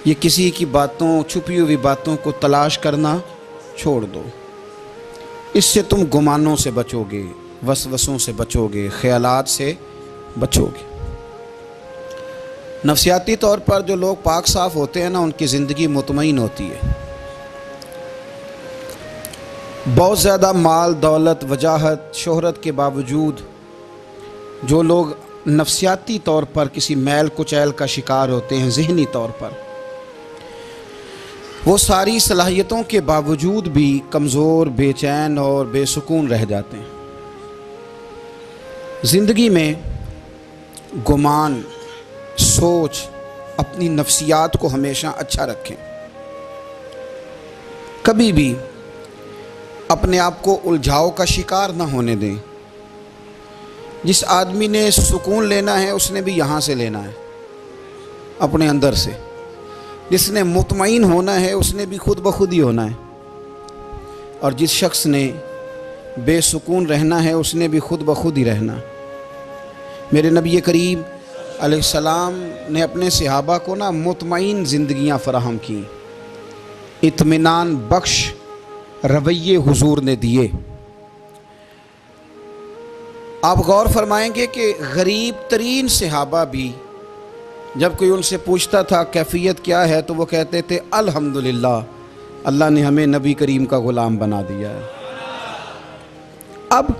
یہ کسی کی باتوں، چھپی ہوئی باتوں کو تلاش کرنا چھوڑ دو۔ اس سے تم گمانوں سے بچو گے، وسوسوں سے بچو گے، خیالات سے بچو گے۔ نفسیاتی طور پر جو لوگ پاک صاف ہوتے ہیں نا، ان کی زندگی مطمئن ہوتی ہے۔ بہت زیادہ مال، دولت، وجاہت، شہرت کے باوجود جو لوگ نفسیاتی طور پر کسی میل کچیل کا شکار ہوتے ہیں، ذہنی طور پر، وہ ساری صلاحیتوں کے باوجود بھی کمزور، بے چین اور بے سکون رہ جاتے ہیں۔ زندگی میں گمان، سوچ، اپنی نفسیات کو ہمیشہ اچھا رکھیں۔ کبھی بھی اپنے آپ کو الجھاؤ کا شکار نہ ہونے دیں۔ جس آدمی نے سکون لینا ہے اس نے بھی یہاں سے لینا ہے، اپنے اندر سے۔ جس نے مطمئن ہونا ہے اس نے بھی خود بخود ہی ہونا ہے، اور جس شخص نے بے سکون رہنا ہے اس نے بھی خود بخود ہی رہنا۔ میرے نبی کریم علیہ السلام نے اپنے صحابہ کو مطمئن زندگیاں فراہم کی، اطمینان بخش رویے حضور نے دیے۔ آپ غور فرمائیں گے کہ غریب ترین صحابہ بھی جب کوئی ان سے پوچھتا تھا کیفیت کیا ہے تو وہ کہتے تھے الحمدللہ، اللہ نے ہمیں نبی کریم کا غلام بنا دیا ہے۔ اب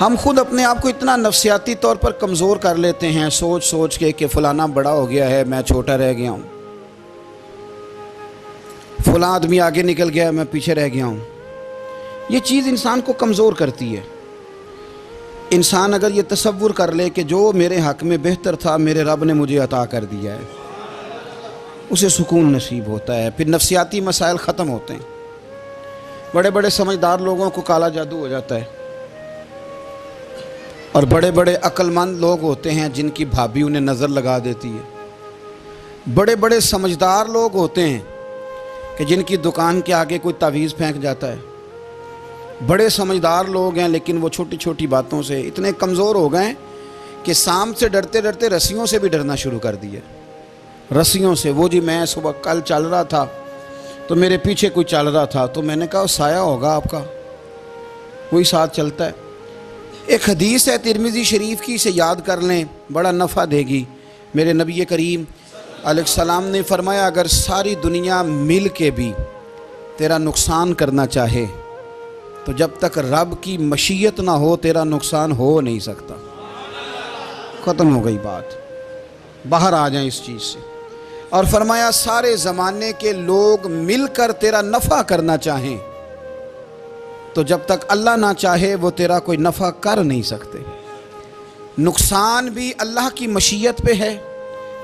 ہم خود اپنے آپ کو اتنا نفسیاتی طور پر کمزور کر لیتے ہیں، سوچ سوچ کے کہ فلانا بڑا ہو گیا ہے، میں چھوٹا رہ گیا ہوں، فلاں آدمی آگے نکل گیا ہے، میں پیچھے رہ گیا ہوں۔ یہ چیز انسان کو کمزور کرتی ہے۔ انسان اگر یہ تصور کر لے کہ جو میرے حق میں بہتر تھا میرے رب نے مجھے عطا کر دیا ہے، اسے سکون نصیب ہوتا ہے، پھر نفسیاتی مسائل ختم ہوتے ہیں۔ بڑے بڑے سمجھدار لوگوں کو کالا جادو ہو جاتا ہے، اور بڑے بڑے عقل مند لوگ ہوتے ہیں جن کی بھابھی انہیں نظر لگا دیتی ہے۔ بڑے بڑے سمجھدار لوگ ہوتے ہیں کہ جن کی دکان کے آگے کوئی تعویذ پھینک جاتا ہے۔ بڑے سمجھدار لوگ ہیں لیکن وہ چھوٹی چھوٹی باتوں سے اتنے کمزور ہو گئے کہ سانپ سے ڈرتے ڈرتے رسیوں سے بھی ڈرنا شروع کر دیا۔ رسیوں سے، وہ جی میں صبح کل چل رہا تھا تو میرے پیچھے کوئی چل رہا تھا تو میں نے کہا سایہ ہوگا آپ کا، وہی ساتھ چلتا ہے۔ ایک حدیث ہے ترمذی شریف کی، اسے یاد کر لیں، بڑا نفع دے گی۔ میرے نبی کریم علیہ السلام نے فرمایا اگر ساری دنیا مل کے بھی تیرا نقصان کرنا چاہے تو جب تک رب کی مشیت نہ ہو تیرا نقصان ہو نہیں سکتا۔ ختم ہو گئی بات، باہر آ جائیں اس چیز سے۔ اور فرمایا سارے زمانے کے لوگ مل کر تیرا نفع کرنا چاہیں تو جب تک اللہ نہ چاہے وہ تیرا کوئی نفع کر نہیں سکتے۔ نقصان بھی اللہ کی مشیت پہ ہے،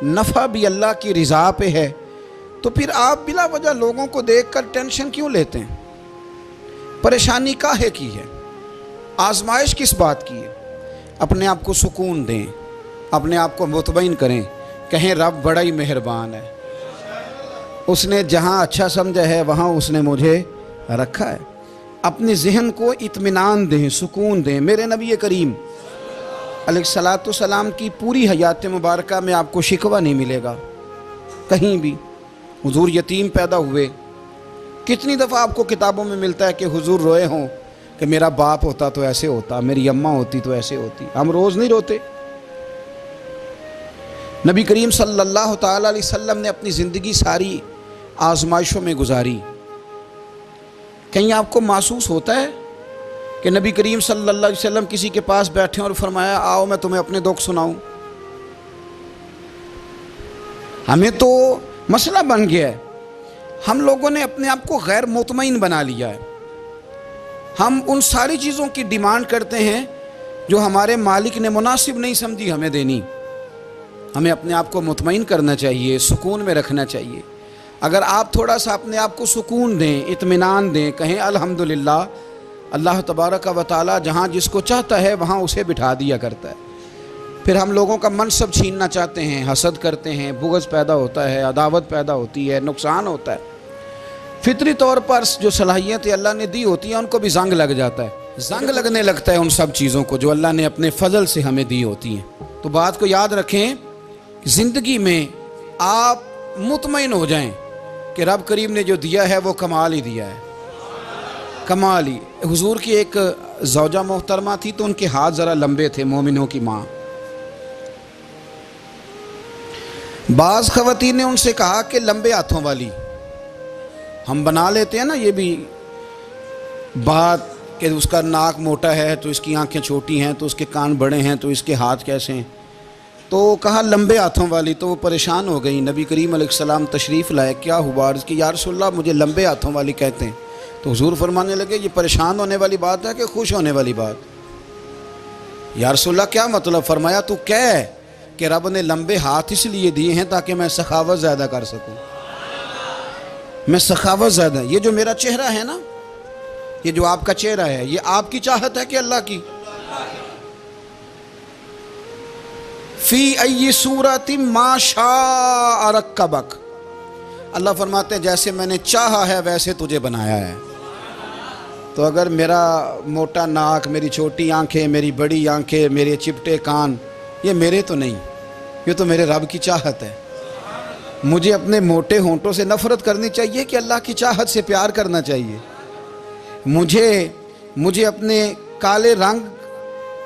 نفع بھی اللہ کی رضا پہ ہے، تو پھر آپ بلا وجہ لوگوں کو دیکھ کر ٹینشن کیوں لیتے ہیں؟ پریشانی کاہے کی ہے؟ آزمائش کس بات کی ہے؟ اپنے آپ کو سکون دیں، اپنے آپ کو مطمئن کریں، کہیں رب بڑا ہی مہربان ہے، اس نے جہاں اچھا سمجھا ہے وہاں اس نے مجھے رکھا ہے۔ اپنے ذہن کو اطمینان دیں، سکون دیں۔ میرے نبی کریم علیہ السلام کی پوری حیات مبارکہ میں آپ کو شکوہ نہیں ملے گا کہیں بھی۔ حضور یتیم پیدا ہوئے، کتنی دفعہ آپ کو کتابوں میں ملتا ہے کہ حضور روئے ہوں کہ میرا باپ ہوتا تو ایسے ہوتا، میری اماں ہوتی تو ایسے ہوتی۔ ہم روز نہیں روتے۔ نبی کریم صلی اللہ تعالیٰ علیہ وسلم نے اپنی زندگی ساری آزمائشوں میں گزاری۔ کہیں آپ کو محسوس ہوتا ہے کہ نبی کریم صلی اللہ علیہ وسلم کسی کے پاس بیٹھے اور فرمایا آؤ میں تمہیں اپنے دکھ سناؤں؟ ہمیں تو مسئلہ بن گیا ہے، ہم لوگوں نے اپنے آپ کو غیر مطمئن بنا لیا ہے۔ ہم ان ساری چیزوں کی ڈیمانڈ کرتے ہیں جو ہمارے مالک نے مناسب نہیں سمجھی ہمیں دینی۔ ہمیں اپنے آپ کو مطمئن کرنا چاہیے، سکون میں رکھنا چاہیے۔ اگر آپ تھوڑا سا اپنے آپ کو سکون دیں، اطمینان دیں، کہیں الحمدللہ، اللہ تبارک و تعالی جہاں جس کو چاہتا ہے وہاں اسے بٹھا دیا کرتا ہے۔ پھر ہم لوگوں کا منصب چھیننا چاہتے ہیں، حسد کرتے ہیں، بغض پیدا ہوتا ہے، عداوت پیدا ہوتی ہے، نقصان ہوتا ہے۔ فطری طور پر جو صلاحیتیں اللہ نے دی ہوتی ہیں ان کو بھی زنگ لگ جاتا ہے، زنگ لگنے لگتا ہے ان سب چیزوں کو جو اللہ نے اپنے فضل سے ہمیں دی ہوتی ہیں۔ تو بات کو یاد رکھیں، زندگی میں آپ مطمئن ہو جائیں کہ رب کریم نے جو دیا ہے وہ کمال ہی دیا ہے، کمال ہی۔ حضور کی ایک زوجہ محترمہ تھی تو ان کے ہاتھ ذرا لمبے تھے، مومنوں کی ماں۔ بعض خواتین نے ان سے کہا کہ لمبے ہاتھوں والی، ہم بنا لیتے ہیں نا یہ بھی بات کہ اس کا ناک موٹا ہے تو اس کی آنکھیں چھوٹی ہیں، تو اس کے کان بڑے ہیں تو اس کے ہاتھ کیسے ہیں، تو کہا لمبے ہاتھوں والی۔ تو وہ پریشان ہو گئی، نبی کریم علیہ السلام تشریف لائے، کیا ہوا؟ عرض کی یا رسول اللہ مجھے لمبے ہاتھوں والی کہتے ہیں۔ تو حضور فرمانے لگے یہ پریشان ہونے والی بات ہے کہ خوش ہونے والی بات؟ یا رسول اللہ کیا مطلب؟ فرمایا تو کہہ کہ رب نے لمبے ہاتھ اس لیے دیے ہیں تاکہ میں سخاوت زیادہ کر سکوں، میں سخاوت زیادہ۔ یہ جو میرا چہرہ ہے نا، یہ جو آپ کا چہرہ ہے، یہ آپ کی چاہت ہے کہ اللہ کی؟ فی ای صورت ما شاء رکبک، اللہ فرماتے ہیں جیسے میں نے چاہا ہے ویسے تجھے بنایا ہے۔ تو اگر میرا موٹا ناک، میری چھوٹی آنکھیں، میری بڑی آنکھیں، میرے چپٹے کان، یہ میرے تو نہیں، یہ تو میرے رب کی چاہت ہے۔ مجھے اپنے موٹے ہونٹوں سے نفرت کرنی چاہیے کہ اللہ کی چاہت سے پیار کرنا چاہیے؟ مجھے اپنے کالے رنگ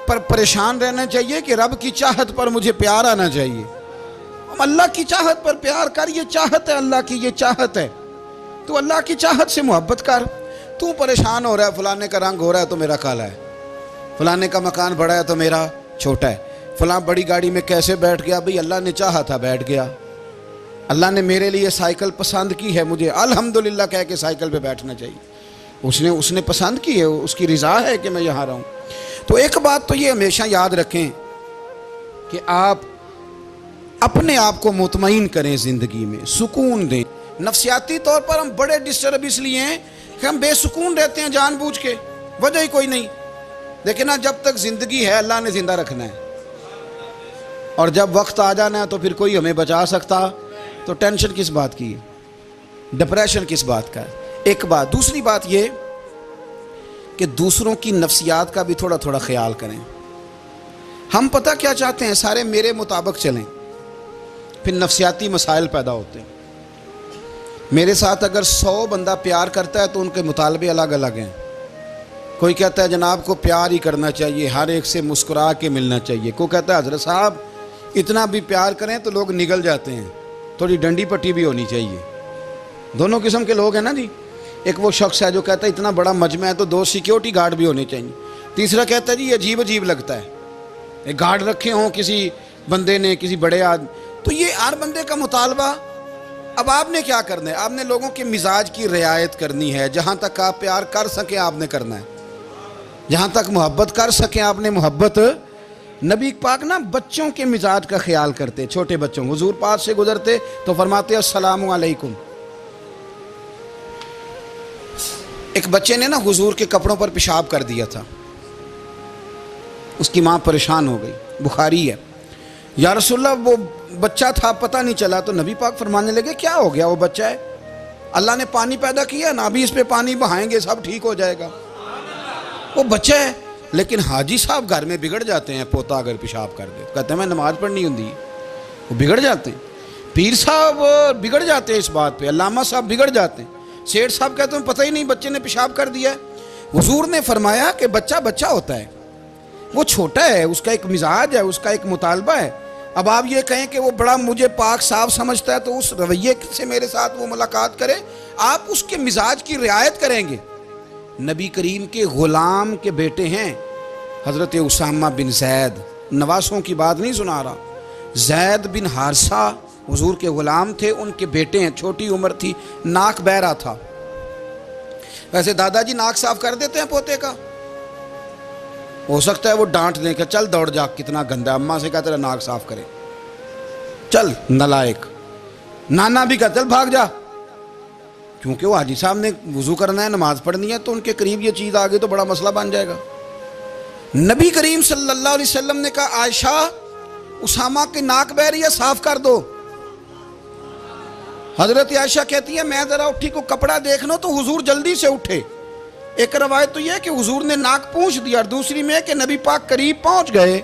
پر پریشان رہنا چاہیے کہ رب کی چاہت پر مجھے پیار آنا چاہیے؟ اللہ کی چاہت پر پیار کر، یہ چاہت ہے اللہ کی، یہ چاہت ہے، تو اللہ کی چاہت سے محبت کر۔ تو پریشان ہو رہا ہے فلانے کا رنگ ہو رہا ہے تو میرا کالا ہے، فلانے کا مکان بڑا ہے تو میرا چھوٹا ہے، فلاں بڑی گاڑی میں کیسے بیٹھ گیا؟ بھئی اللہ نے چاہا تھا بیٹھ گیا، اللہ نے میرے لیے سائیکل پسند کی ہے، مجھے الحمدللہ کہہ کے سائیکل پہ بیٹھنا چاہیے، اس نے پسند کی ہے، اس کی رضا ہے کہ میں یہاں رہوں۔ تو ایک بات تو یہ ہمیشہ یاد رکھیں کہ آپ اپنے آپ کو مطمئن کریں، زندگی میں سکون دیں۔ نفسیاتی طور پر ہم بڑے ڈسٹرب اس لیے ہیں کہ ہم بے سکون رہتے ہیں جان بوجھ کے، وجہ ہی کوئی نہیں۔ لیکن جب تک زندگی ہے اللہ نے زندہ رکھنا ہے، اور جب وقت آ جانا ہے تو پھر کوئی ہمیں بچا سکتا، تو ٹینشن کس بات کی ہے، ڈپریشن کس بات کا ہے؟ ایک بات۔ دوسری بات یہ کہ دوسروں کی نفسیات کا بھی تھوڑا تھوڑا خیال کریں۔ ہم پتہ کیا چاہتے ہیں؟ سارے میرے مطابق چلیں، پھر نفسیاتی مسائل پیدا ہوتے ہیں۔ میرے ساتھ اگر 100 بندہ پیار کرتا ہے تو ان کے مطالبے الگ الگ ہیں۔ کوئی کہتا ہے جناب کو پیار ہی کرنا چاہیے، ہر ایک سے مسکرا کے ملنا چاہیے، کوئی کہتا ہے حضرت صاحب اتنا بھی پیار کریں تو لوگ نگل جاتے ہیں، تھوڑی ڈنڈی پٹی بھی ہونی چاہیے۔ دونوں قسم کے لوگ ہیں نا جی۔ ایک وہ شخص ہے جو کہتا ہے اتنا بڑا مجمع ہے تو 2 سیکیورٹی گارڈ بھی ہونے چاہیے۔ تیسرا کہتا ہے جی یہ عجیب عجیب لگتا ہے، ایک گارڈ رکھے ہوں کسی بندے نے، کسی بڑے آدمی۔ تو یہ ہر بندے کا مطالبہ۔ اب آپ نے کیا کرنا ہے؟ آپ نے لوگوں کے مزاج کی رعایت کرنی ہے، جہاں تک آپ پیار کر سکیں آپ نے کرنا ہے، جہاں تک محبت کر سکیں آپ نے محبت۔ نبی پاک نا بچوں کے مزاج کا خیال کرتے، چھوٹے بچوں، حضور پاک سے گزرتے تو فرماتے السلام علیکم۔ ایک بچے نے نا حضور کے کپڑوں پر پیشاب کر دیا تھا، اس کی ماں پریشان ہو گئی، بخاری ہے۔ یا رسول اللہ وہ بچہ تھا پتہ نہیں چلا، تو نبی پاک فرمانے لگے کیا ہو گیا؟ وہ بچہ ہے، اللہ نے پانی پیدا کیا نا، ابھی اس پہ پانی بہائیں گے سب ٹھیک ہو جائے گا۔ وہ بچہ ہے، لیکن حاجی صاحب گھر میں بگڑ جاتے ہیں، پوتا اگر پیشاب کر دے کہتے ہیں میں نماز پڑھنی ہوں، وہ بگڑ جاتے ہیں۔ پیر صاحب بگڑ جاتے ہیں اس بات پہ، علامہ صاحب بگڑ جاتے ہیں، سیٹھ صاحب کہتے ہیں پتہ ہی نہیں بچے نے پیشاب کر دیا ہے۔ حضور نے فرمایا کہ بچہ بچہ ہوتا ہے، وہ چھوٹا ہے، اس کا ایک مزاج ہے، اس کا ایک مطالبہ ہے۔ اب آپ یہ کہیں کہ وہ بڑا مجھے پاک صاف سمجھتا ہے تو اس رویے سے میرے ساتھ وہ ملاقات کرے، آپ اس کے مزاج کی رعایت کریں گے۔ نبی کریم کے غلام کے بیٹے ہیں حضرت اسامہ بن زید، نواسوں کی بات نہیں سنا رہا، زید بن حارثہ حضور کے غلام تھے، ان کے بیٹے ہیں، چھوٹی عمر تھی، ناک بہ رہا تھا۔ ویسے دادا جی ناک صاف کر دیتے ہیں پوتے کا، ہو سکتا ہے وہ ڈانٹ دیں کہ چل دوڑ جا کتنا گندا، اماں سے کہا تیرا ناک صاف کرے، چل نالائق، نانا بھی کہا چل بھاگ جا، کیونکہ وہ حاجی صاحب نے وضو کرنا ہے، نماز پڑھنی ہے، تو ان کے قریب یہ چیز آ گئی تو بڑا مسئلہ بن جائے گا۔ نبی کریم صلی اللہ علیہ وسلم نے کہا عائشہ اسامہ کی ناک بہ رہی ہے صاف کر دو۔ حضرت عائشہ کہتی ہے میں ذرا اٹھی کو کپڑا دیکھنا تو حضور جلدی سے اٹھے۔ ایک روایت تو یہ ہے کہ حضور نے ناک پونچھ دیا، اور دوسری میں کہ نبی پاک قریب پہنچ گئے۔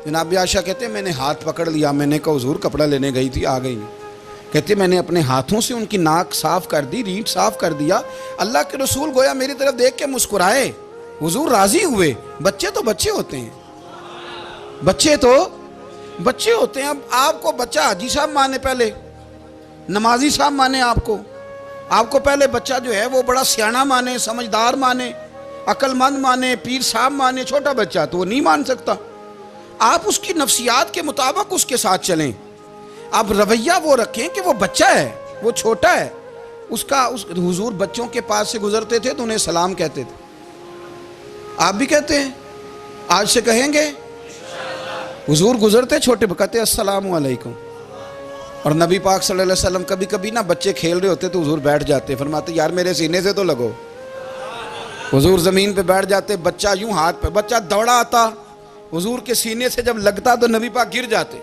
جناب عائشہ کہتے ہیں میں نے ہاتھ پکڑ لیا، میں نے کہا حضور کپڑا لینے گئی تھی آ گئی نہیں۔ کہتے میں نے اپنے ہاتھوں سے ان کی ناک صاف کر دی، ریڑھ صاف کر دیا۔ اللہ کے رسول گویا میری طرف دیکھ کے مسکرائے، حضور راضی ہوئے۔ بچے تو بچے ہوتے ہیں، بچے تو بچے ہوتے ہیں۔ اب آپ کو بچہ حاجی صاحب مانے، پہلے نمازی صاحب مانے، آپ کو پہلے بچہ جو ہے وہ بڑا سیاںا مانے، سمجھدار مانے، عقل مند مانے، پیر صاحب مانے۔ چھوٹا بچہ تو وہ نہیں مان سکتا۔ آپ اس کی نفسیات کے مطابق اس کے ساتھ چلیں۔ آپ رویہ وہ رکھیں کہ وہ بچہ ہے، وہ چھوٹا ہے۔ حضور بچوں کے پاس سے گزرتے تھے تو انہیں سلام کہتے تھے۔ آپ بھی کہتے ہیں؟ آج سے کہیں گے؟ حضور گزرتے چھوٹے کہتے السلام علیکم۔ اور نبی پاک صلی اللہ علیہ وسلم کبھی کبھی نا بچے کھیل رہے ہوتے تو حضور بیٹھ جاتے، فرماتے یار میرے سینے سے تو لگو۔ حضور زمین پہ بیٹھ جاتے، بچہ یوں ہاتھ پہ، بچہ دوڑا آتا، حضور کے سینے سے جب لگتا تو نبی پاک گر جاتے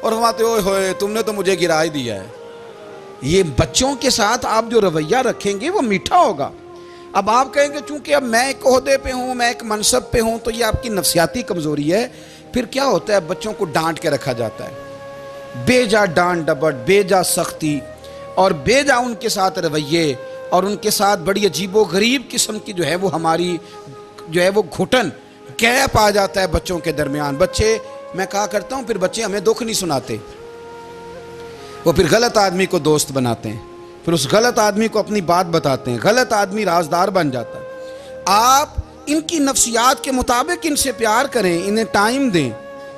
اور فرماتے اوئے ہوئے تم نے تو مجھے گرا ہی دیا ہے۔ یہ بچوں کے ساتھ آپ جو رویہ رکھیں گے وہ میٹھا ہوگا۔ اب آپ کہیں گے چونکہ اب میں ایک عہدے پہ ہوں، میں ایک منصب پہ ہوں، تو یہ آپ کی نفسیاتی کمزوری ہے۔ پھر کیا ہوتا ہے؟ بچوں کو ڈانٹ کے رکھا جاتا ہے، بے جا ڈانٹ ڈپٹ، بے جا سختی اور بے جا ان کے ساتھ رویے، اور ان کے ساتھ بڑی عجیب و غریب قسم کی جو ہے وہ ہماری جو ہے وہ گھٹن گیپ آ جاتا ہے بچوں کے درمیان۔ بچے، میں کہا کرتا ہوں، پھر بچے ہمیں دکھ نہیں سناتے، وہ پھر غلط آدمی کو دوست بناتے ہیں، پھر اس غلط آدمی کو اپنی بات بتاتے ہیں، غلط آدمی رازدار بن جاتا ہے۔ آپ ان کی نفسیات کے مطابق ان سے پیار کریں، انہیں ٹائم دیں۔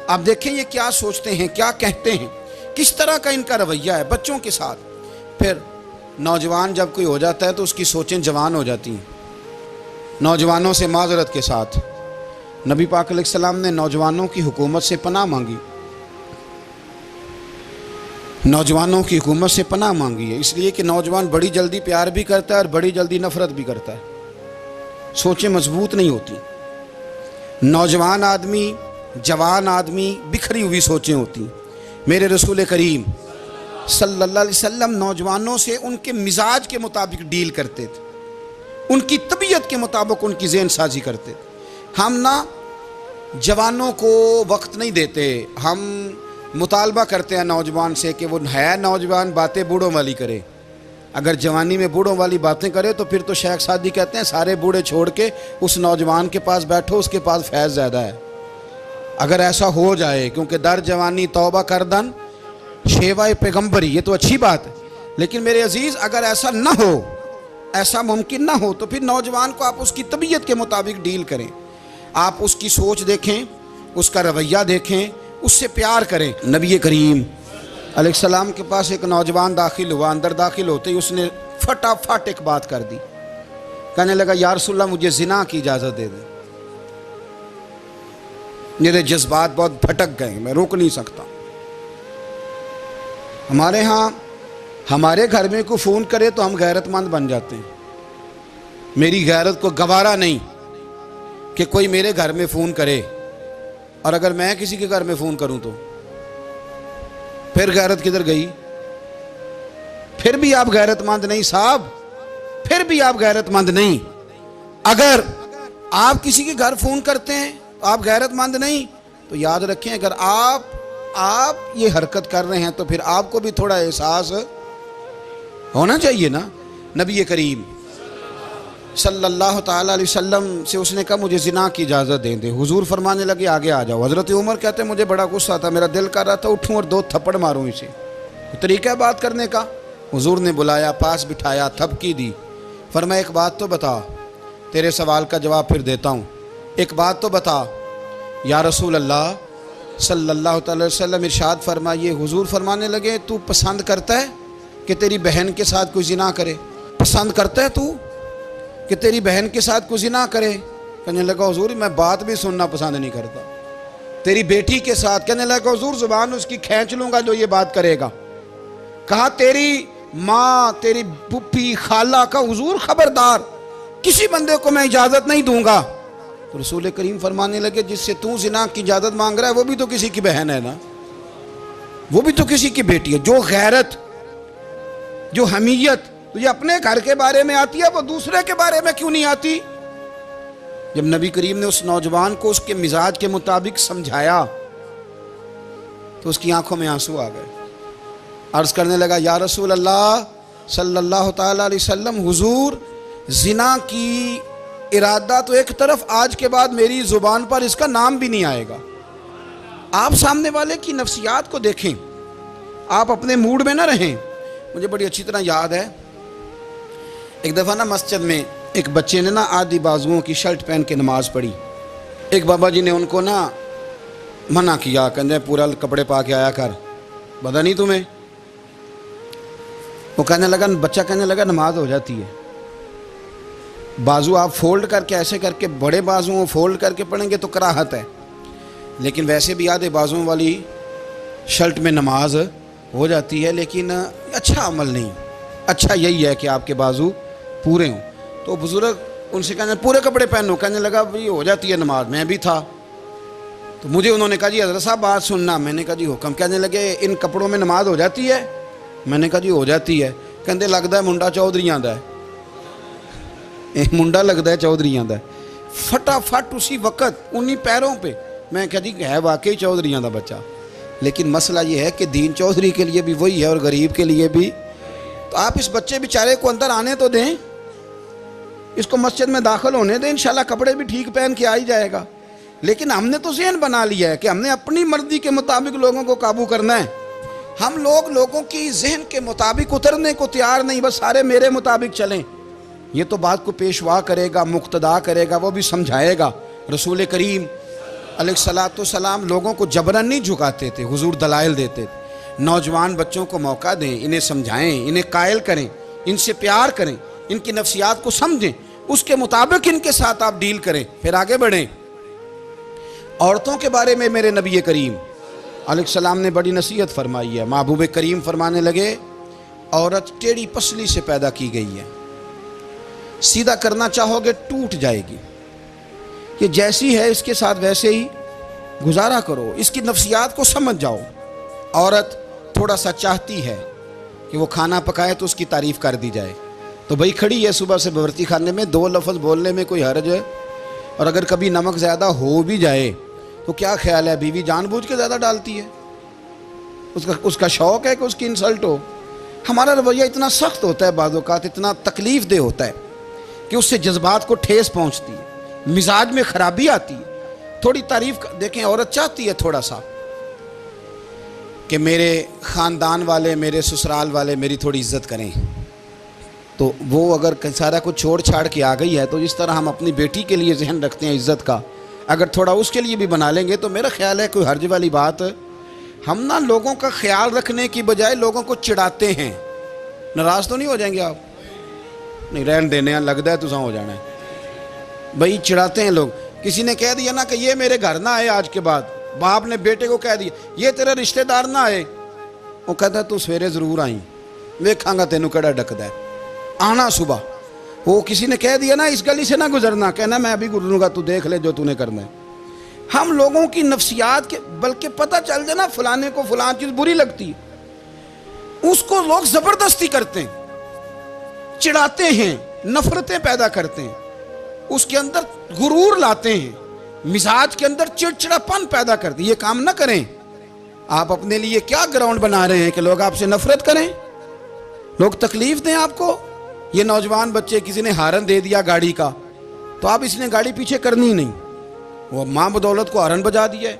آپ دیکھیں یہ کیا سوچتے ہیں، کیا کہتے ہیں، کس طرح کا ان کا رویہ ہے بچوں کے ساتھ۔ پھر نوجوان جب کوئی ہو جاتا ہے تو اس کی سوچیں جوان ہو جاتی ہیں۔ نوجوانوں سے معذرت کے ساتھ نبی پاک علیہ السلام نے نوجوانوں کی حکومت سے پناہ مانگی، نوجوانوں کی حکومت سے پناہ مانگی ہے، اس لیے کہ نوجوان بڑی جلدی پیار بھی کرتا ہے اور بڑی جلدی نفرت بھی کرتا ہے، سوچیں مضبوط نہیں ہوتی۔ نوجوان آدمی، جوان آدمی، بکھری ہوئی سوچیں ہوتی ہیں۔ میرے رسول کریم صلی اللہ علیہ وسلم نوجوانوں سے ان کے مزاج کے مطابق ڈیل کرتے تھے، ان کی طبیعت کے مطابق ان کی ذہن سازی کرتے تھے۔ ہم نا جوانوں کو وقت نہیں دیتے، ہم مطالبہ کرتے ہیں نوجوان سے کہ وہ ہے نوجوان، باتیں بوڑھوں والی کرے۔ اگر جوانی میں بوڑھوں والی باتیں کرے تو پھر تو شیخ سعدی کہتے ہیں سارے بوڑھے چھوڑ کے اس نوجوان کے پاس بیٹھو، اس کے پاس فیض زیادہ ہے۔ اگر ایسا ہو جائے، کیونکہ در جوانی توبہ کردن شیوائے پیغمبری، یہ تو اچھی بات ہے، لیکن میرے عزیز اگر ایسا نہ ہو، ایسا ممکن نہ ہو، تو پھر نوجوان کو آپ اس کی طبیعت کے مطابق ڈیل کریں۔ آپ اس کی سوچ دیکھیں، اس کا رویہ دیکھیں، اس سے پیار کریں۔ نبی کریم علیہ السلام کے پاس ایک نوجوان داخل ہوا، اندر داخل ہوتے ہی اس نے فٹافٹ ایک بات کر دی، کہنے لگا یا رسول اللہ مجھے زنا کی اجازت دے دیں، میرے جذبات بہت بھٹک گئے، میں روک نہیں سکتا۔ ہمارے ہاں ہمارے گھر میں کوئی فون کرے تو ہم غیرت مند بن جاتے ہیں، میری غیرت کو گوارا نہیں کہ کوئی میرے گھر میں فون کرے، اور اگر میں کسی کے گھر میں فون کروں تو پھر غیرت کدھر گئی؟ پھر بھی آپ غیرت مند نہیں صاحب، پھر بھی آپ غیرت مند نہیں۔ اگر آپ کسی کے گھر فون کرتے ہیں آپ غیرت مند نہیں، تو یاد رکھیں اگر آپ یہ حرکت کر رہے ہیں تو پھر آپ کو بھی تھوڑا احساس ہونا چاہیے نا۔ نبی کریم صلی اللہ تعالیٰ علیہ وسلم سے اس نے کہا مجھے زنا کی اجازت دیں دے۔ حضور فرمانے لگے آگے آ جاؤ۔ حضرت عمر کہتے ہیں مجھے بڑا غصہ تھا، میرا دل کر رہا تھا اٹھوں اور 2 تھپڑ ماروں اسے، طریقہ ہے بات کرنے کا۔ حضور نے بلایا، پاس بٹھایا، تھپکی دی، فرمایا ایک بات تو بتا، تیرے سوال کا جواب پھر دیتا ہوں، ایک بات تو بتا یا رسول اللہ صلی اللہ تعالی وسلم۔ ارشاد فرمائیے، حضور فرمانے لگے تو پسند کرتا ہے کہ تیری بہن کے ساتھ کوئی زنا کرے؟ پسند کرتا ہے تو کہ تیری بہن کے ساتھ کوئی زنا کرے؟ کہنے لگا حضور میں بات بھی سننا پسند نہیں کرتا۔ تیری بیٹی کے ساتھ؟ کہنے لگا حضور زبان اس کی کھینچ لوں گا جو یہ بات کرے گا۔ کہا تیری ماں، تیری پھوپھی، خالہ کا؟ حضور خبردار کسی بندے کو میں اجازت نہیں دوں گا۔ تو رسول کریم فرمانے لگے جس سے تو زنا کی اجازت مانگ رہا ہے وہ بھی تو کسی کی بہن ہے نا، وہ بھی تو کسی کی بیٹی ہے۔ جو غیرت، جو حمیت تجھے اپنے گھر کے بارے میں آتی ہے وہ دوسرے کے بارے میں کیوں نہیں آتی؟ جب نبی کریم نے اس نوجوان کو اس کے مزاج کے مطابق سمجھایا تو اس کی آنکھوں میں آنسو آ گئے۔ عرض کرنے لگا یا رسول اللہ صلی اللہ تعالیٰ علیہ وسلم، حضور زنا کی ارادہ تو ایک طرف، آج کے بعد میری زبان پر اس کا نام بھی نہیں آئے گا۔ آپ سامنے والے کی نفسیات کو دیکھیں، آپ اپنے موڈ میں نہ رہیں۔ مجھے بڑی اچھی طرح یاد ہے، ایک دفعہ نا مسجد میں ایک بچے نے نا آدھی بازوؤں کی شرٹ پہن کے نماز پڑھی۔ ایک بابا جی نے ان کو نا منع کیا، کہنے پورا کپڑے پا کے آیا کر، پتہ نہیں تمہیں؟ وہ کہنے لگا، بچہ کہنے لگا نماز ہو جاتی ہے، بازو آپ فولڈ کر کے ایسے کر کے، بڑے بازوؤں فولڈ کر کے پڑھیں گے تو کراہت ہے، لیکن ویسے بھی آدھے بازوؤں والی شرٹ میں نماز ہو جاتی ہے، لیکن اچھا عمل نہیں، اچھا یہی ہے کہ آپ کے بازو پورے ہوں۔ تو بزرگ ان سے کہنے پورے کپڑے پہنو، کہنے لگا بھائی ہو جاتی ہے نماز، میں بھی تھا۔ تو مجھے انہوں نے کہا جی حضرت صاحب بات سننا، میں نے کہا جی حکم۔ کہنے لگے ان کپڑوں میں نماز ہو جاتی ہے؟ میں نے کہا جی ہو جاتی ہے۔ کہندے لگتا ہے منڈا چودھریاں دا ہے، منڈا لگتا ہے چودھریاں دا ہے۔ فٹافٹ اسی وقت انہی پیروں پہ میں کہا جی ہے واقعی چودھریاں دا بچہ، لیکن مسئلہ یہ ہے کہ دین چودھری کے لیے بھی وہی ہے اور غریب کے لیے بھی۔ تو آپ اس بچے بیچارے کو اندر آنے تو دیں، اس کو مسجد میں داخل ہونے دیں، انشاءاللہ کپڑے بھی ٹھیک پہن کے آ ہی جائے گا۔ لیکن ہم نے تو ذہن بنا لیا ہے کہ ہم نے اپنی مرضی کے مطابق لوگوں کو قابو کرنا ہے۔ ہم لوگ لوگوں کی ذہن کے مطابق اترنے کو تیار نہیں، بس سارے میرے مطابق چلیں۔ یہ تو بات کو پیشوا کرے گا، مقتدا کرے گا، وہ بھی سمجھائے گا۔ رسول کریم علیہ الصلاۃ والسلام لوگوں کو جبرن نہیں جھکاتے تھے، حضور دلائل دیتے تھے۔ نوجوان بچوں کو موقع دیں، انہیں سمجھائیں، انہیں قائل کریں، ان سے پیار کریں، ان کی نفسیات کو سمجھیں، اس کے مطابق ان کے ساتھ آپ ڈیل کریں، پھر آگے بڑھیں۔ عورتوں کے بارے میں میرے نبی کریم علیہ السلام نے بڑی نصیحت فرمائی ہے۔ محبوب کریم فرمانے لگے عورت ٹیڑھی پسلی سے پیدا کی گئی ہے، سیدھا کرنا چاہو گے ٹوٹ جائے گی، یہ جیسی ہے اس کے ساتھ ویسے ہی گزارا کرو، اس کی نفسیات کو سمجھ جاؤ۔ عورت تھوڑا سا چاہتی ہے کہ وہ کھانا پکائے تو اس کی تعریف کر دی جائے، تو بھئی کھڑی ہے صبح سے باورچی خانے میں، دو لفظ بولنے میں کوئی حرج ہے؟ اور اگر کبھی نمک زیادہ ہو بھی جائے تو کیا خیال ہے، بیوی جان بوجھ کے زیادہ ڈالتی ہے؟ اس کا شوق ہے کہ اس کی انسلٹ ہو؟ ہمارا رویہ اتنا سخت ہوتا ہے، بعض اوقات اتنا تکلیف دہ ہوتا ہے کہ اس سے جذبات کو ٹھیس پہنچتی ہے، مزاج میں خرابی آتی ہے۔ تھوڑی تعریف دیکھیں، عورت چاہتی ہے تھوڑا سا کہ میرے خاندان والے، میرے سسرال والے میری تھوڑی عزت کریں، تو وہ اگر سارا کچھ چھوڑ چھاڑ کے آ گئی ہے، تو جس طرح ہم اپنی بیٹی کے لیے ذہن رکھتے ہیں عزت کا، اگر تھوڑا اس کے لیے بھی بنا لیں گے تو میرا خیال ہے کوئی حرج والی بات۔ ہم نا لوگوں کا خیال رکھنے کی بجائے لوگوں کو چڑھاتے ہیں۔ ناراض تو نہیں ہو جائیں گے آپ؟ نہیں، رہن دینے ہیں، لگتا ہے تو ہو جانا ہے بھائی، چڑھاتے ہیں لوگ۔ کسی نے کہہ دیا نا کہ یہ میرے گھر نہ آئے آج کے بعد، باپ نے بیٹے کو کہہ دیا یہ تیرے رشتہ دار نہ آئے، وہ کہتا ہے تو سویرے ضرور آئیں، ویکھاں گا تینوں کیڑا ڈکدا ہے، آنا صبح۔ وہ کسی نے کہہ دیا نا اس گلی سے نہ گزرنا، کہنا میں ابھی گزروں گا، تو دیکھ لے جو تو نے کرنا ہے۔ ہم لوگوں کی نفسیات کے بلکہ پتہ چل جائے نا فلانے کو فلاں چیز بری لگتی ہے، اس کو لوگ زبردستی کرتے ہیں، چڑھاتے ہیں، نفرتیں پیدا کرتے ہیں، اس کے اندر غرور لاتے ہیں، مزاج کے اندر چڑچڑاپن پیدا کرتے ہیں۔ یہ کام نہ کریں۔ آپ اپنے لیے کیا گراؤنڈ بنا رہے ہیں کہ لوگ آپ سے نفرت کریں، لوگ تکلیف دیں آپ کو؟ یہ نوجوان بچے کسی نے ہارن دے دیا گاڑی کا، تو آپ اس نے گاڑی پیچھے کرنی نہیں، وہ ماں بدولت کو ہارن بجا دیا ہے۔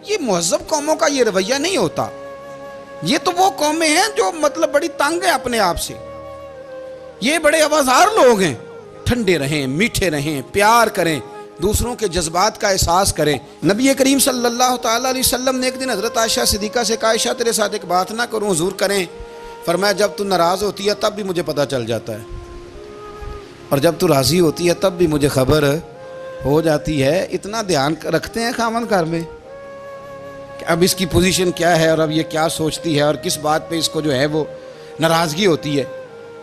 یہ مہذب قوموں کا یہ رویہ نہیں ہوتا۔ یہ تو وہ قومیں ہیں جو مطلب بڑی تنگ ہیں اپنے آپ سے، یہ بڑے آوازار لوگ ہیں۔ ٹھنڈے رہیں، میٹھے رہیں، پیار کریں، دوسروں کے جذبات کا احساس کریں۔ نبی کریم صلی اللہ تعالیٰ علیہ وسلم نے ایک دن حضرت عائشہ صدیقہ سے کہا عائشہ تیرے ساتھ ایک بات نہ کروں، حضور کریں؟ فرمایا جب تو ناراض ہوتی ہے تب بھی مجھے پتہ چل جاتا ہے، اور جب تو راضی ہوتی ہے تب بھی مجھے خبر ہو جاتی ہے۔ اتنا دھیان رکھتے ہیں خاوند گھر میں کہ اب اس کی پوزیشن کیا ہے، اور اب یہ کیا سوچتی ہے، اور کس بات پہ اس کو جو ہے وہ ناراضگی ہوتی ہے۔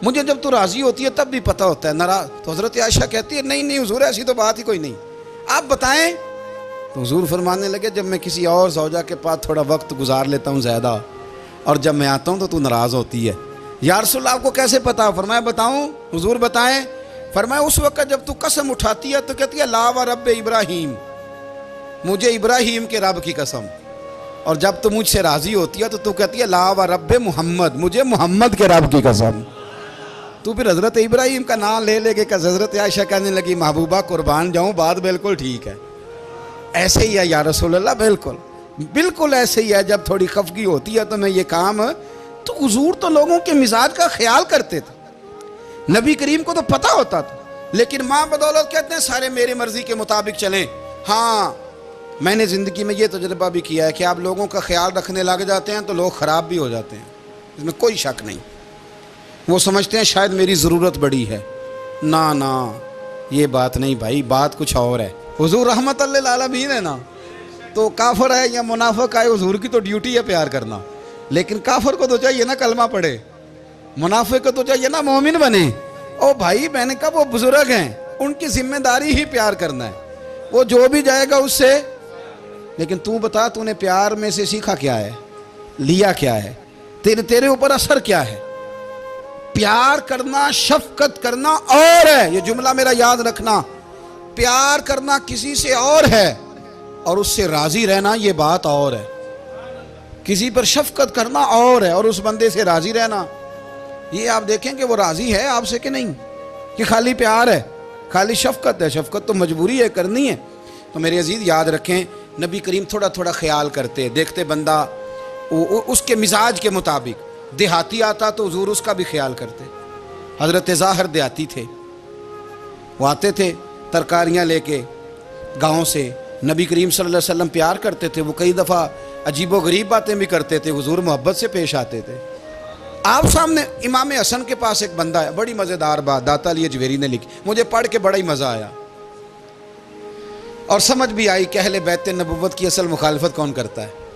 مجھے جب تو راضی ہوتی ہے تب بھی پتہ ہوتا ہے، ناراض تو حضرت عائشہ کہتی ہے نہیں نہیں حضور ایسی تو بات ہی کوئی نہیں، آپ بتائیں۔ تو حضور فرمانے لگے جب میں کسی اور زوجہ کے پاس تھوڑا وقت گزار لیتا ہوں زیادہ، اور جب میں آتا ہوں تو ناراض ہوتی ہے۔ یا رسول اللہ آپ کو کیسے پتا؟ فرمایا بتاؤں؟ حضور بتائیں۔ فرمایا اس وقت جب تو قسم اٹھاتی ہے تو کہتی ہے لا و رب ابراہیم، مجھے ابراہیم کے رب کی قسم، اور جب تو مجھ سے راضی ہوتی ہے تو کہتی ہے لا و رب محمد، مجھے محمد کے رب کی قسم۔ تو پھر حضرت ابراہیم کا نام لے لے کے حضرت عائشہ کہنے لگی محبوبہ قربان جاؤں، بات بالکل ٹھیک ہے، ایسے ہی ہے یا رسول اللہ، بالکل ایسے ہی ہے۔ جب تھوڑی خفگی ہوتی ہے تو میں یہ کام، تو حضور تو لوگوں کے مزاج کا خیال کرتے تھے، نبی کریم کو تو پتہ ہوتا تھا، لیکن ماں بدولت کہتے ہیں سارے میری مرضی کے مطابق چلیں۔ ہاں میں نے زندگی میں یہ تجربہ بھی کیا ہے کہ آپ لوگوں کا خیال رکھنے لگ جاتے ہیں تو لوگ خراب بھی ہو جاتے ہیں، اس میں کوئی شک نہیں۔ وہ سمجھتے ہیں شاید میری ضرورت بڑی ہے، نا یہ بات نہیں بھائی، بات کچھ اور ہے۔ حضور رحمت للعالمین ہے نا، تو کافر ہے یا منافق ہے، حضور کی تو ڈیوٹی ہے پیار کرنا، لیکن کافر کو تو چاہیے نا کلمہ پڑھے، منافق کو تو چاہیے نا مومن بنے۔ او بھائی میں نے کہا وہ بزرگ ہیں، ان کی ذمہ داری ہی پیار کرنا ہے، وہ جو بھی جائے گا اس سے۔ لیکن تو بتا تو نے پیار میں سے سیکھا کیا ہے، لیا کیا ہے، تیرے اوپر اثر کیا ہے؟ پیار کرنا، شفقت کرنا اور ہے، یہ جملہ میرا یاد رکھنا، پیار کرنا کسی سے اور ہے اور اس سے راضی رہنا یہ بات اور ہے۔ کسی پر شفقت کرنا اور ہے اور اس بندے سے راضی رہنا، یہ آپ دیکھیں کہ وہ راضی ہے آپ سے کہ نہیں، کہ خالی پیار ہے، خالی شفقت ہے۔ شفقت تو مجبوری ہے، کرنی ہے۔ تو میرے عزیز یاد رکھیں، نبی کریم تھوڑا تھوڑا خیال کرتے، دیکھتے بندہ اس کے مزاج کے مطابق، دیہاتی آتا تو حضور اس کا بھی خیال کرتے۔ حضرت ظاہر دیہاتی تھے، وہ آتے تھے ترکاریاں لے کے گاؤں سے، نبی کریم صلی اللہ علیہ وسلم پیار کرتے تھے، وہ کئی دفعہ عجیب و غریب باتیں بھی کرتے تھے، حضور محبت سے پیش آتے تھے۔ آپ سامنے امام حسن کے پاس ایک بندہ ہے، بڑی مزیدار بات داتا علی اجویری نے لکھی، مجھے پڑھ کے بڑا ہی مزہ آیا اور سمجھ بھی آئی کہ اہل بیت نبوت کی اصل مخالفت کون کرتا ہے۔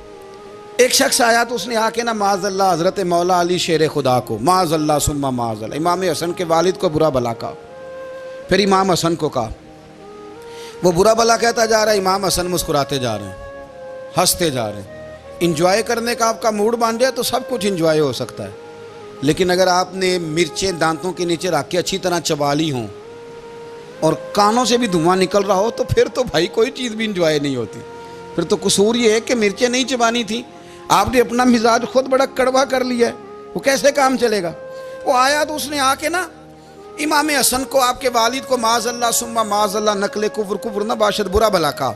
ایک شخص آیا تو اس نے آ کے نا معاذ اللہ حضرت مولا علی شیر خدا کو، معاذ اللہ ثم معاذ اللہ، امام حسن کے والد کو برا بلا کہا، پھر امام حسن کو کہا، وہ برا بلا کہتا جا رہا ہے، امام حسن مسکراتے جا رہے ہیں، ہنستے جا رہے ہیں۔ انجوائے کرنے کا آپ کا موڈ بن جائے تو سب کچھ انجوائے ہو سکتا ہے، لیکن اگر آپ نے مرچیں دانتوں کے نیچے رکھ کے اچھی طرح چبا لی ہوں اور کانوں سے بھی دھواں نکل رہا ہو تو پھر تو بھائی کوئی چیز بھی انجوائے نہیں ہوتی، پھر تو قصور یہ ہے کہ مرچیں نہیں چبانی تھی، آپ نے اپنا مزاج خود بڑا کڑوا کر لیا ہے، وہ کیسے کام چلے گا؟ وہ آیا تو اس نے آ کے نا امام حسن کو، آپ کے والد کو معاذ اللہ ثم معاذ اللہ نقل کفر نہ باشد برا بلا کہا۔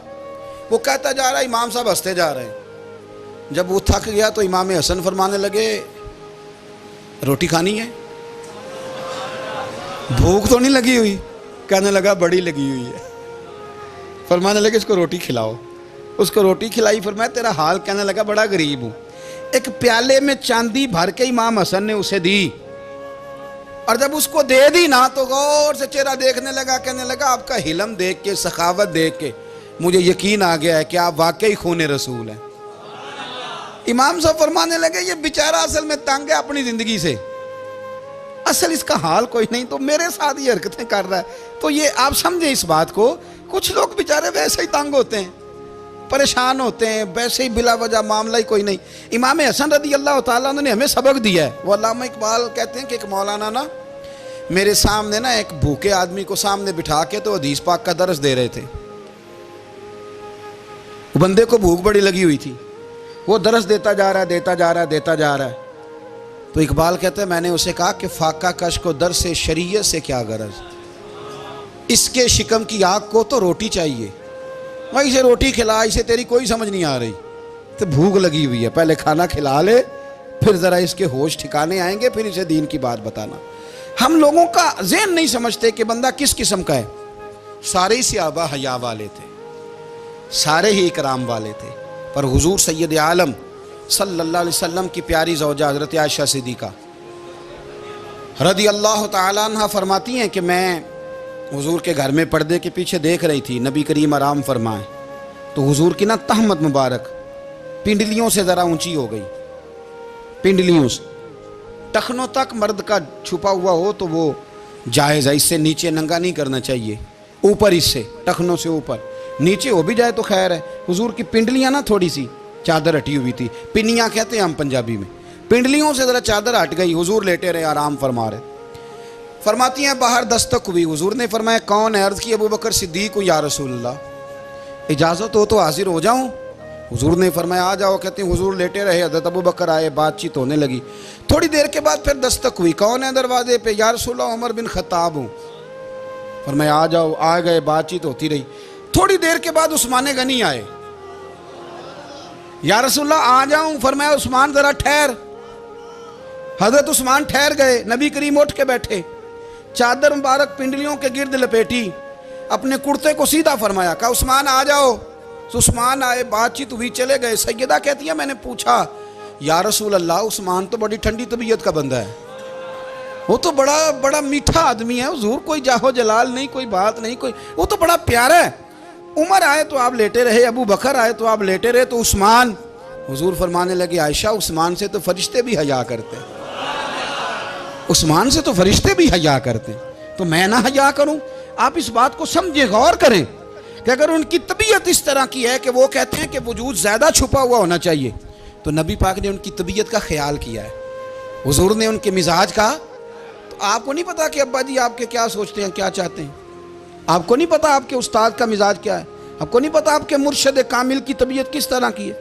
وہ کہتا جا رہا ہے، امام صاحب ہنستے جا رہے ہیں۔ جب وہ تھک گیا تو امام حسن فرمانے لگے روٹی کھانی ہے؟ بھوک تو نہیں لگی ہوئی؟ کہنے لگا بڑی لگی ہوئی ہے۔ فرمانے لگے اس کو روٹی کھلاؤ، اس کو روٹی کھلائی، فرمایا تیرا حال؟ کہنے لگا بڑا غریب ہوں۔ ایک پیالے میں چاندی بھر کے امام حسن نے اسے دی، اور جب اس کو دے دی نا تو غور سے چہرہ دیکھنے لگا، کہنے لگا آپ کا حلم دیکھ کے، سخاوت دیکھ کے مجھے یقین آ گیا ہے کہ آپ واقعی خون رسول ہیں۔ امام صاحب فرمانے لگے یہ بیچارہ اصل میں تنگ ہے اپنی زندگی سے، اصل اس کا حال کوئی نہیں، تو میرے ساتھ یہ حرکتیں کر رہا ہے۔ تو یہ آپ سمجھیں اس بات کو، کچھ لوگ بیچارے ویسے ہی تنگ ہوتے ہیں، پریشان ہوتے ہیں، ویسے ہی بلا وجہ معاملہ ہی کوئی نہیں۔ امام حسن رضی اللہ تعالیٰ عنہ نے ہمیں سبق دیا ہے۔ وہ علامہ اقبال کہتے ہیں کہ ایک مولانا نا میرے سامنے نا ایک بھوکے آدمی کو سامنے بٹھا کے تو حدیث پاک کا درس دے رہے تھے، بندے کو بھوک بڑی لگی ہوئی تھی، وہ درس دیتا جا رہا ہے۔ تو اقبال کہتے ہیں میں نے اسے کہا کہ فاقہ کش کو درس شریعت سے کیا غرض، اس کے شکم کی آگ کو تو روٹی چاہیے، میں اسے روٹی کھلا، اسے تیری کوئی سمجھ نہیں آ رہی، تو بھوک لگی ہوئی ہے، پہلے کھانا کھلا لے، پھر ذرا اس کے ہوش ٹھکانے آئیں گے، پھر اسے دین کی بات بتانا۔ ہم لوگوں کا ذہن نہیں سمجھتے کہ بندہ کس قسم کا ہے۔ سارے ہی صحابہ حیا والے تھے، سارے ہی اکرام والے تھے، پر حضور سید عالم صلی اللہ علیہ وسلم کی پیاری زوجہ حضرت عائشہ صدیقہ رضی اللہ تعالیٰ عنہ فرماتی ہیں کہ میں حضور کے گھر میں پردے کے پیچھے دیکھ رہی تھی، نبی کریم آرام فرمائیں تو حضور کی نا تہمت مبارک پنڈلیوں سے ذرا اونچی ہو گئی، پنڈلیوں سے ٹخنوں تک مرد کا چھپا ہوا ہو تو وہ جائز ہے، اس سے نیچے ننگا نہیں کرنا چاہیے، اوپر اس سے ٹخنوں سے اوپر، نیچے ہو بھی جائے تو خیر ہے۔ حضور کی پنڈلیاں نا تھوڑی سی چادر ہٹی ہوئی تھی، پنیاں کہتے ہیں ہم پنجابی میں، پنڈلیوں سے ذرا چادر ہٹ گئی، حضور لیٹے رہے آرام فرما رہے۔ فرماتی ہیں باہر دستک ہوئی، حضور نے فرمایا کون ہے؟ عرض کی ابو بکر صدیق کو، یا رسول اللہ اجازت ہو تو حاضر ہو جاؤں؟ حضور نے فرمایا آ جاؤ. کہتے ہیں حضور لیٹے رہے, حضرت ابو بکر آئے, بات چیت ہونے لگی. تھوڑی دیر کے بعد پھر دستک ہوئی, کون ہے دروازے پہ؟ یا رسول اللہ عمر بن خطاب ہوں. فرمایا آ جاؤ. آ گئے, بات چیت ہوتی رہی. تھوڑی دیر کے بعد عثمان غنی آئے. یا رسول اللہ آ جاؤں. فرمایا عثمان ذرا ٹھہر. حضرت عثمان ٹھہر گئے. نبی کریم اٹھ کے بیٹھے, چادر مبارک پنڈلیوں کے گرد لپیٹی, اپنے کرتے کو سیدھا فرمایا, کہا عثمان آ جاؤ. عثمان آئے, بات چیت ہوئی, چلے گئے. سیدہ کہتی ہے میں نے پوچھا یا رسول اللہ عثمان تو بڑی ٹھنڈی طبیعت کا بندہ ہے, وہ تو بڑا میٹھا آدمی ہے حضور, کوئی جاہو جلال نہیں, کوئی بات نہیں, کوئی, وہ تو بڑا پیارا ہے. عمر آئے تو آپ لیٹے رہے, ابو بکر آئے تو آپ لیٹے رہے, تو عثمان. حضور فرمانے لگے عائشہ عثمان سے تو فرشتے بھی حیا کرتے ہیں, عثمان سے تو فرشتے بھی حیا کرتے ہیں, تو میں نہ حیا کروں؟ آپ اس بات کو سمجھے, غور کریں کہ اگر ان کی طبیعت اس طرح کی ہے کہ وہ کہتے ہیں کہ وجود زیادہ چھپا ہوا ہونا چاہیے, تو نبی پاک نے ان کی طبیعت کا خیال کیا ہے, حضور نے ان کے مزاج کا. تو آپ کو نہیں پتا کہ ابا جی آپ کے کیا سوچتے ہیں, کیا چاہتے ہیں؟ آپ کو نہیں پتا آپ کے استاد کا مزاج کیا ہے؟ آپ کو نہیں پتا آپ کے مرشد کامل کی طبیعت کس طرح کی ہے؟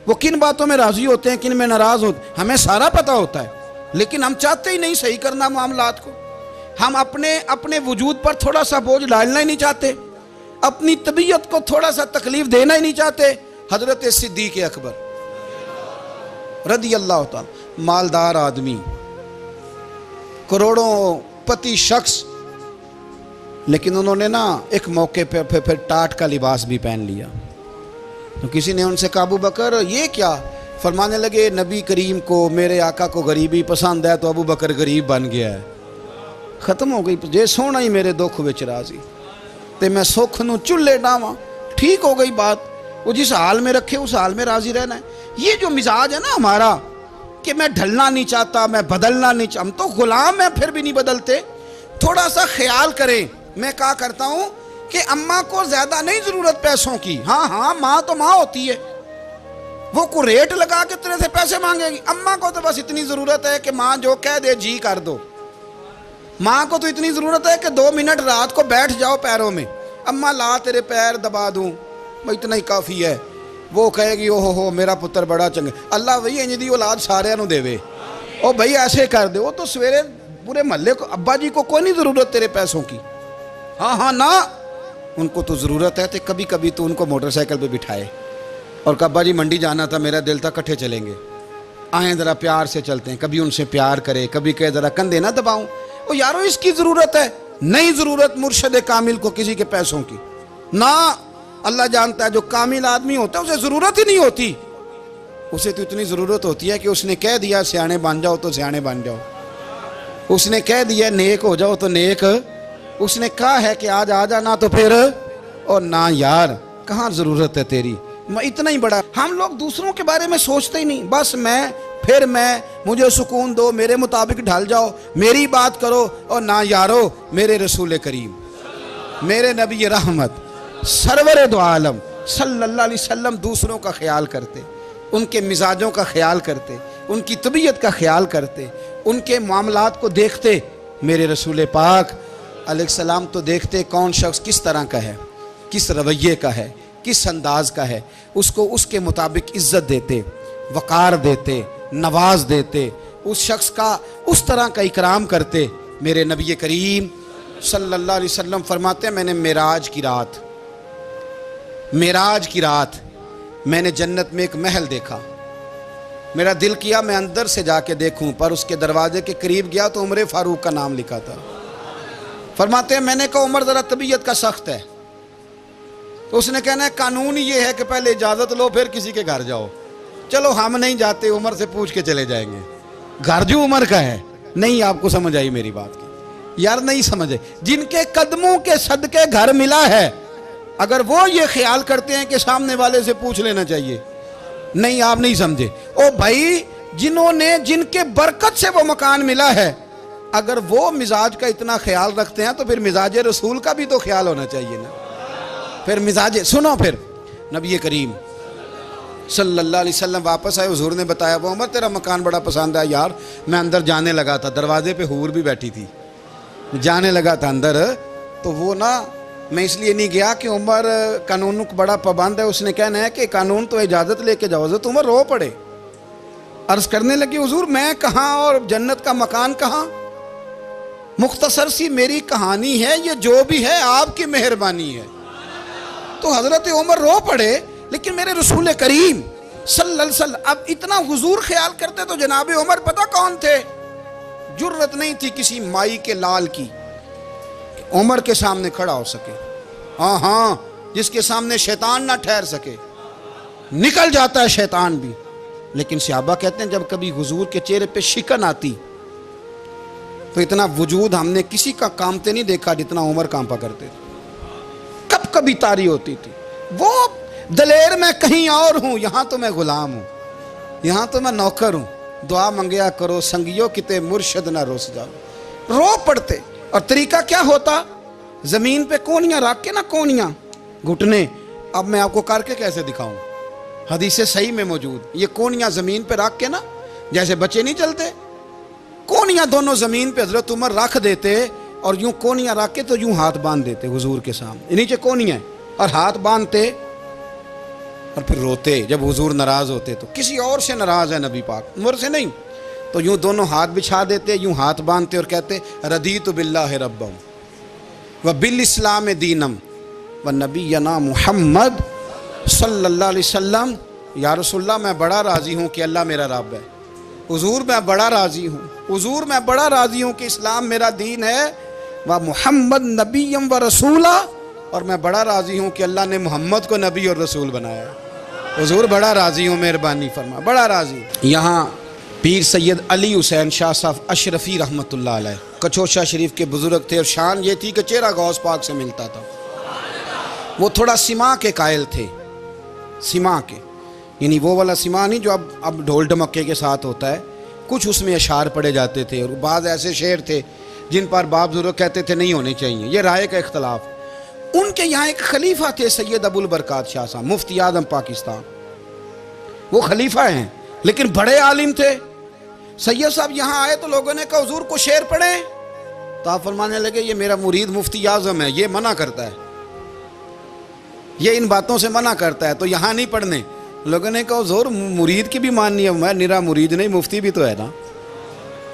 وہ کن باتوں میں راضی ہوتے ہیں, کن میں ناراض ہوتے ہیں, ہمیں سارا پتا ہوتا ہے, لیکن ہم چاہتے ہی نہیں صحیح کرنا معاملات کو. ہم اپنے وجود پر تھوڑا سا بوجھ ڈالنا ہی نہیں چاہتے, اپنی طبیعت کو تھوڑا سا تکلیف دینا ہی نہیں چاہتے. حضرت صدیق اکبر رضی اللہ تعالی, مالدار آدمی, کروڑوں پتی شخص, لیکن انہوں نے نا ایک موقع پہ پھر ٹاٹ کا لباس بھی پہن لیا. تو کسی نے ان سے کہا ابو بکر یہ کیا؟ فرمانے لگے نبی کریم کو, میرے آقا کو غریبی پسند ہے, تو ابو بکر غریب بن گیا ہے. ختم ہو گئی, جے سونا ہی میرے دکھ وچ راضی, تے میں سکھ نو چلے ڈاواں. ٹھیک ہو گئی بات, وہ جس حال میں رکھے اس حال میں راضی رہنا ہے. یہ جو مزاج ہے نا ہمارا کہ میں ڈھلنا نہیں چاہتا, میں بدلنا نہیں چاہتا, ہم تو غلام ہیں پھر بھی نہیں بدلتے. تھوڑا سا خیال کریں. میں کہا کرتا ہوں کہ اماں کو زیادہ نہیں ضرورت پیسوں کی, ہاں ماں تو ماں ہوتی ہے, وہ کو ریٹ لگا کے تیرے سے پیسے مانگے گی. اماں کو تو بس اتنی ضرورت ہے کہ ماں جو کہہ دے جی کر دو. ماں کو تو اتنی ضرورت ہے کہ 2 منٹ رات کو بیٹھ جاؤ پیروں میں, اماں لا تیرے پیر دبا دوں, اتنا ہی کافی ہے. وہ کہے گی او ہو میرا پتر بڑا چنگا, اللہ وہی انج دی اولاد سارے نو دے وے, او بھائی ایسے کر دے. وہ تو سویرے پورے محلے کو, ابا جی کو کوئی نہیں ضرورت تیرے پیسوں کی, ہاں نا, ان کو تو ضرورت ہے. تو کبھی کبھی تو ان کو موٹر سائیکل پہ بٹھائے اور کہا ابا جی منڈی جانا تھا, میرا دل تھا کٹھے چلیں گے, آئیں ذرا پیار سے چلتے ہیں. کبھی ان سے پیار کرے, کبھی کہے ذرا کندھے نہ دباؤں. او یارو اس کی ضرورت ہے, نہیں ضرورت مرشد کامل کو کسی کے پیسوں کی نا. اللہ جانتا ہے جو کامل آدمی ہوتا ہے اسے ضرورت ہی نہیں ہوتی. اسے تو اتنی ضرورت ہوتی ہے کہ اس نے کہہ دیا سیانے بن جاؤ تو سیانے بن جاؤ, اس نے کہہ دیا نیک ہو جاؤ تو نیک, اس نے کہا ہے کہ آج آ جانا تو پھر, اور نہ یار کہاں ضرورت ہے تیری, میں اتنا ہی بڑا. ہم لوگ دوسروں کے بارے میں سوچتے ہی نہیں, بس میں مجھے سکون دو, میرے مطابق ڈھل جاؤ, میری بات کرو. اور نہ یارو, میرے رسول کریم, میرے نبی رحمت سرور دو عالم صلی اللہ علیہ وسلم دوسروں کا خیال کرتے, ان کے مزاجوں کا خیال کرتے, ان کی طبیعت کا خیال کرتے, ان کے معاملات کو دیکھتے. میرے رسول پاک علیہ السلام تو دیکھتے کون شخص کس طرح کا ہے, کس رویے کا ہے, کس انداز کا ہے, اس کو اس کے مطابق عزت دیتے, وقار دیتے, نواز دیتے, اس شخص کا اس طرح کا اکرام کرتے. میرے نبی کریم صلی اللہ علیہ وسلم فرماتے ہیں میں نے معراج کی رات میں نے جنت میں ایک محل دیکھا, میرا دل کیا میں اندر سے جا کے دیکھوں, پر اس کے دروازے کے قریب گیا تو عمر فاروق کا نام لکھا تھا. فرماتے ہیں میں نے کہا عمر ذرا طبیعت کا سخت ہے, تو اس نے کہنا ہے قانون یہ ہے کہ پہلے اجازت لو پھر کسی کے گھر جاؤ. چلو ہم نہیں جاتے, عمر سے پوچھ کے چلے جائیں گے, گھر جو عمر کا ہے. نہیں آپ کو سمجھ آئی میری بات کی یار, نہیں سمجھے. جن کے قدموں کے صدقے گھر ملا ہے, اگر وہ یہ خیال کرتے ہیں کہ سامنے والے سے پوچھ لینا چاہیے, نہیں آپ نہیں سمجھے. او بھائی جن کے برکت سے وہ مکان ملا ہے, اگر وہ مزاج کا اتنا خیال رکھتے ہیں تو پھر مزاج رسول کا بھی تو خیال ہونا چاہیے نا. پھر مزاج سنو, پھر نبی کریم صلی اللہ علیہ وسلم واپس آئے, حضور نے بتایا وہ عمر تیرا مکان بڑا پسند ہے یار. میں اندر جانے لگا تھا, دروازے پہ حور بھی بیٹھی تھی, جانے لگا تھا اندر, تو وہ نا میں اس لیے نہیں گیا کہ عمر قانون کو بڑا پابند ہے، اس نے کہنا ہے کہ قانون تو اجازت لے کے جاؤ۔ حضرت عمر رو پڑے، عرض کرنے لگے حضور میں کہاں اور جنت کا مکان کہاں؟ مختصر سی میری کہانی ہے، یہ جو بھی ہے آپ کی مہربانی ہے۔ تو حضرت عمر رو پڑے، لیکن میرے رسول کریم صلی اللہ علیہ وسلم اب اتنا حضور خیال کرتے تو جناب عمر پتہ کون تھے؟ جرت نہیں تھی کسی مائی کے لال کی عمر کے سامنے کھڑا ہو سکے۔ ہاں جس کے سامنے شیطان نہ ٹھہر سکے، نکل جاتا ہے شیطان بھی، لیکن صحابہ کہتے ہیں جب کبھی حضور کے چہرے پہ شکن آتی تو اتنا وجود ہم نے کسی کا کامتے نہیں دیکھا جتنا عمر کانپا کرتے تھے۔ کب کبھی طاری ہوتی تھی، وہ دلیر میں کہیں اور ہوں، یہاں تو میں غلام ہوں، یہاں تو میں نوکر ہوں، دعا منگیا کرو سنگیو کتے مرشد نہ روس جاؤ۔ رو پڑتے، اور طریقہ کیا ہوتا؟ زمین پہ کونیاں رکھ کے نا، کونیاں گھٹنے، اب میں آپ کو کر کے کیسے دکھاؤں، حدیث صحیح میں موجود، یہ کونیاں زمین پہ رکھ کے نا، جیسے بچے نہیں چلتے، کونیاں دونوں زمین پہ حضرت عمر رکھ دیتے، اور یوں کونیاں رکھ کے تو یوں ہاتھ باندھ دیتے حضور کے سامنے، نیچے کونیاں اور ہاتھ باندھتے، اور پھر روتے جب حضور ناراض ہوتے تو۔ کسی اور سے ناراض ہے نبی پاک، عمر سے نہیں، تو یوں دونوں ہاتھ بچھا دیتے، یوں ہاتھ باندھتے اور کہتے رضیت باللہ ربا وبالاسلام دینا ونبینا محمد صلی اللہ علیہ وسلم۔ یا رسول اللہ میں بڑا راضی ہوں کہ اللہ میرا رب ہے، حضور میں بڑا راضی ہوں، حضور میں بڑا راضی ہوں کہ اسلام میرا دین ہے، و محمد نبیم و رسولہ، اور میں بڑا راضی ہوں کہ اللہ نے محمد کو نبی اور رسول بنایا ہے۔ حضور بڑا راضی ہوں، مہربانی فرما، بڑا راضی۔ یہاں پیر سید علی حسین شاہ صاحب اشرفی رحمۃ اللہ علیہ کچوشا شریف کے بزرگ تھے، اور شان یہ تھی کہ چہرہ غوث پاک سے ملتا تھا۔ وہ تھوڑا سما کے قائل تھے، سما کے، یعنی وہ والا سما نہیں جو اب ڈھول ڈمکے کے ساتھ ہوتا ہے، کچھ اس میں اشعار پڑے جاتے تھے، اور بعض ایسے شعر تھے جن پر باپ بزرگ کہتے تھے نہیں ہونے چاہیے، یہ رائے کا اختلاف۔ ان کے یہاں ایک خلیفہ تھے سید ابو البرکات شاہ صاحب، مفتی اعظم پاکستان، وہ خلیفہ ہیں لیکن بڑے عالم تھے۔ سید صاحب یہاں آئے تو لوگوں نے کہا حضور کو شعر پڑھیں، تو آپ فرمانے لگے یہ میرا مرید مفتی اعظم ہے، یہ منع کرتا ہے، یہ ان باتوں سے منع کرتا ہے، تو یہاں نہیں پڑھنے۔ لوگوں نے کہا حضور مرید کی بھی ماننی ہے، میں نرا مرید نہیں، مفتی بھی تو ہے نا،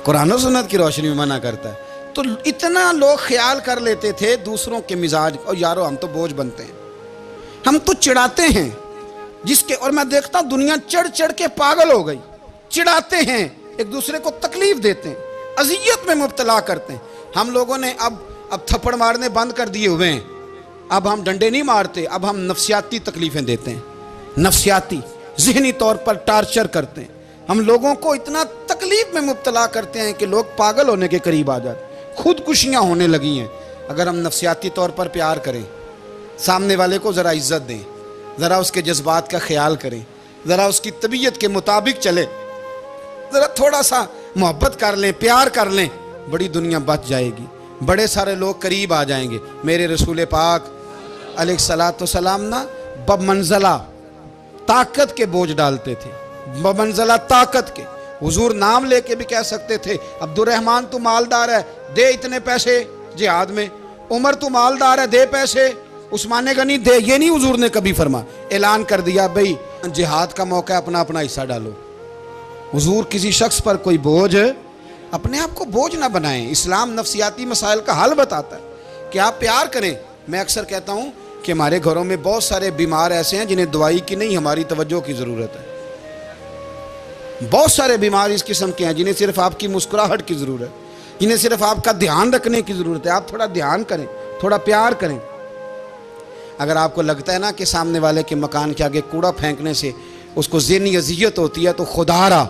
قرآن و سنت کی روشنی میں منع کرتا ہے۔ تو اتنا لوگ خیال کر لیتے تھے دوسروں کے مزاج، اور یارو ہم تو بوجھ بنتے ہیں، ہم تو چڑھاتے ہیں جس کے، اور میں دیکھتا ہوں دنیا چڑھ چڑھ کے پاگل ہو گئی، چڑھاتے ہیں ایک دوسرے کو، تکلیف دیتے ہیں، اذیت میں مبتلا کرتے ہیں۔ ہم لوگوں نے اب تھپڑ مارنے بند کر دیے ہوئے ہیں، اب ہم ڈنڈے نہیں مارتے، اب ہم نفسیاتی تکلیفیں دیتے ہیں، نفسیاتی ذہنی طور پر ٹارچر کرتے ہیں، ہم لوگوں کو اتنا تکلیف میں مبتلا کرتے ہیں کہ لوگ پاگل ہونے کے قریب آ جاتے ہیں، خودکشیاں ہونے لگی ہیں۔ اگر ہم نفسیاتی طور پر پیار کریں، سامنے والے کو ذرا عزت دیں، ذرا اس کے جذبات کا خیال کریں، ذرا اس کی طبیعت کے مطابق چلے، ذرا تھوڑا سا محبت کر لیں، پیار کر لیں، بڑی دنیا بچ جائے گی، بڑے سارے لوگ قریب آ جائیں گے۔ میرے رسول پاک علیہ الصلوۃ والسلام نا بمنزلہ طاقت کے بوجھ ڈالتے تھے، بمنزلہ طاقت کے۔ حضور نام لے کے بھی کہہ سکتے تھے عبد الرحمن تو مالدار ہے، دے اتنے پیسے جہاد میں، عمر تو مالدار ہے، دے پیسے، عثمان غنی دے، یہ نہیں حضور نے کبھی فرما، اعلان کر دیا بھئی جہاد کا موقع ہے، اپنا اپنا حصہ ڈالو۔ حضور کسی شخص پر کوئی بوجھ، اپنے آپ کو بوجھ نہ بنائیں۔ اسلام نفسیاتی مسائل کا حل بتاتا ہے کہ آپ پیار کریں۔ میں اکثر کہتا ہوں کہ ہمارے گھروں میں بہت سارے بیمار ایسے ہیں جنہیں دوائی کی نہیں ہماری توجہ کی ضرورت ہے، بہت سارے بیمار اس قسم کے ہیں جنہیں صرف آپ کی مسکراہٹ کی ضرورت ہے، جنہیں صرف آپ کا دھیان رکھنے کی ضرورت ہے۔ آپ تھوڑا دھیان کریں، تھوڑا پیار کریں۔ اگر آپ کو لگتا ہے نا کہ سامنے والے کے مکان کے آگے کوڑا پھینکنے سے اس کو ذہنی اذیت ہوتی ہے، تو خدا را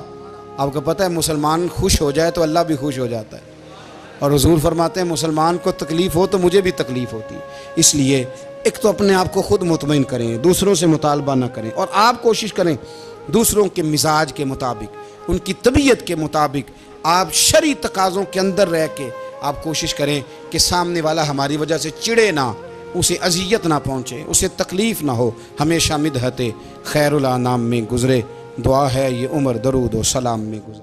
آپ کو پتہ ہے مسلمان خوش ہو جائے تو اللہ بھی خوش ہو جاتا ہے، اور حضور فرماتے ہیں مسلمان کو تکلیف ہو تو مجھے بھی تکلیف ہوتی ہے۔ اس لیے ایک تو اپنے آپ کو خود مطمئن کریں، دوسروں سے مطالبہ نہ کریں، اور آپ کوشش کریں دوسروں کے مزاج کے مطابق، ان کی طبیعت کے مطابق، آپ شرعی تقاضوں کے اندر رہ کے آپ کوشش کریں کہ سامنے والا ہماری وجہ سے چڑے نہ، اسے اذیت نہ پہنچے، اسے تکلیف نہ ہو، ہمیشہ مدحت خیر الانام میں گزرے۔ دعا ہے یہ عمر درود و سلام میں گزرے۔